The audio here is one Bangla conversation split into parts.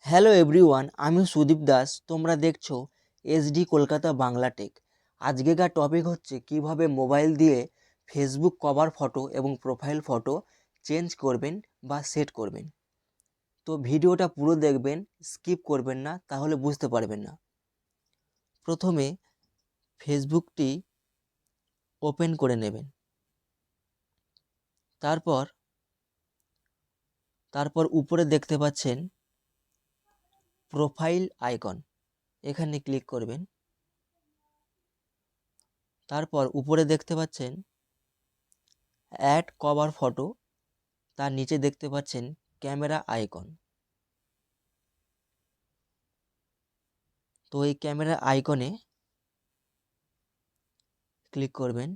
হ্যালো এভরিওয়ান, আমি সুদীপ দাস। তোমরা দেখছো এসডি কলকাতা বাংলা টেক। আজকেকার টপিক হচ্ছে কিভাবে মোবাইল দিয়ে ফেসবুক কভার ফটো এবং প্রোফাইল ফটো চেঞ্জ করবেন বা সেট করবেন। তো ভিডিওটা পুরো দেখবেন, স্কিপ করবেন না, তাহলে বুঝতে পারবেন না। প্রথমে ফেসবুকটি ওপেন করে নেবেন। তারপর উপরে দেখতে পাচ্ছেন প্রোফাইল আইকন, এখানে ক্লিক করবেন। তারপর উপরে দেখতে পাচ্ছেন অ্যাড কভার ফটো, তার নিচে দেখতে পাচ্ছেন ক্যামেরা আইকন। তো এই ক্যামেরা আইকনে ক্লিক করবেন।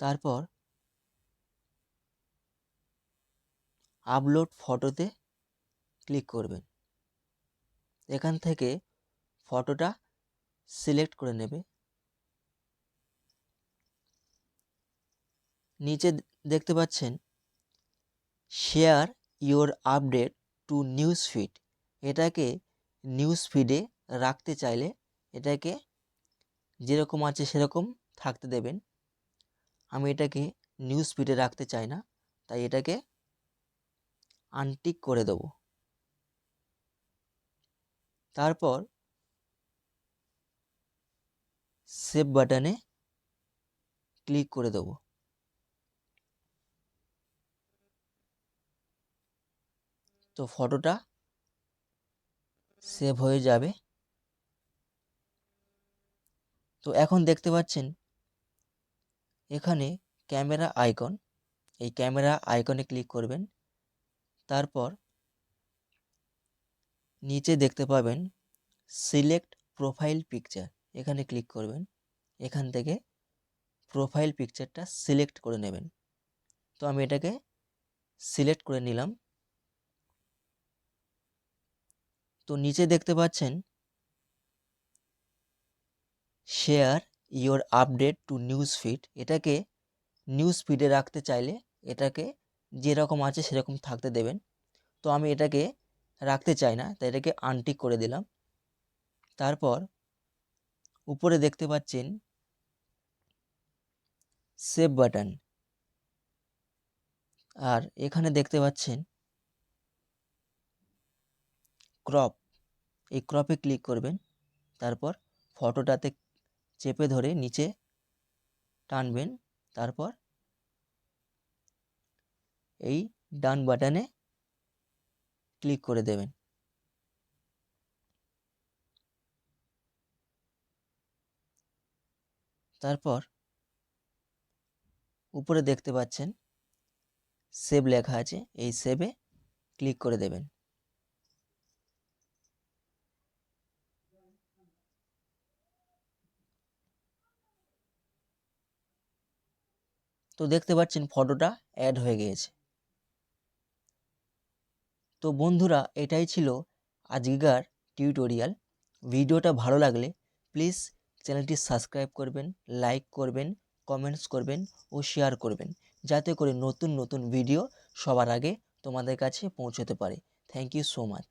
তারপর আপলোড ফটোতে ক্লিক করবেন। এখান থেকে ফটোটা সিলেক্ট করে নেবে। নিচে দেখতে পাচ্ছেন share your update to news feed. এটাকে নিউজ ফিডে রাখতে চাইলে এটাকে যেরকম আছে সেরকম থাকতে দেবেন। আমি এটাকে নিউজ ফিডে রাখতে চাই না, তাই এটাকে আনটিক করে দেবো। তারপর সেভ বাটনে ক্লিক করে দেবো। তো ফটোটা সেভ হয়ে যাবে। তো এখন দেখতে পাচ্ছেন এখানে ক্যামেরা আইকন, এই ক্যামেরা আইকনে ক্লিক করবেন। তারপর নিচে দেখতে পাবেন সিলেক্ট প্রোফাইল পিকচার, এখানে ক্লিক করবেন। এখান থেকে প্রোফাইল পিকচারটা সিলেক্ট করে নেবেন। তো আমি এটাকে সিলেক্ট করে নিলাম। তো নিচে দেখতে পাচ্ছেন share your update to news feed. এটাকে নিউজ ফিডে রাখতে চাইলে এটাকে যেরকম আছে সেরকম থাকতে দেবেন। তো আমি এটাকে রাখতে চাই না, তাই এটাকে আনটিক করে দিলাম। তারপর উপরে দেখতে পাচ্ছেন সেভ বাটন, আর এখানে দেখতে পাচ্ছেন ক্রপ, এই ক্রপে ক্লিক করবেন। তারপর ফটোটাতে চেপে ধরে নিচে টানবেন। তারপর এই ডান বাটনে ক্লিক করে দেবেন। তারপর উপরে দেখতে পাচ্ছেন সেভ লেখা আছে, এই সেভে ক্লিক করে দেবেন। তো দেখতে পাচ্ছেন ফটোটা অ্যাড হয়ে গিয়েছে। তো বন্ধুরা, এটাই ছিল আজকের টিউটোরিয়াল। ভিডিওটা ভালো লাগলে প্লিজ চ্যানেলটি সাবস্ক্রাইব করবেন, লাইক করবেন, কমেন্টস করবেন ও শেয়ার করবেন, যাতে করে নতুন নতুন ভিডিও সবার আগে তোমাদের কাছে পৌঁছতে পারে। Thank you so much.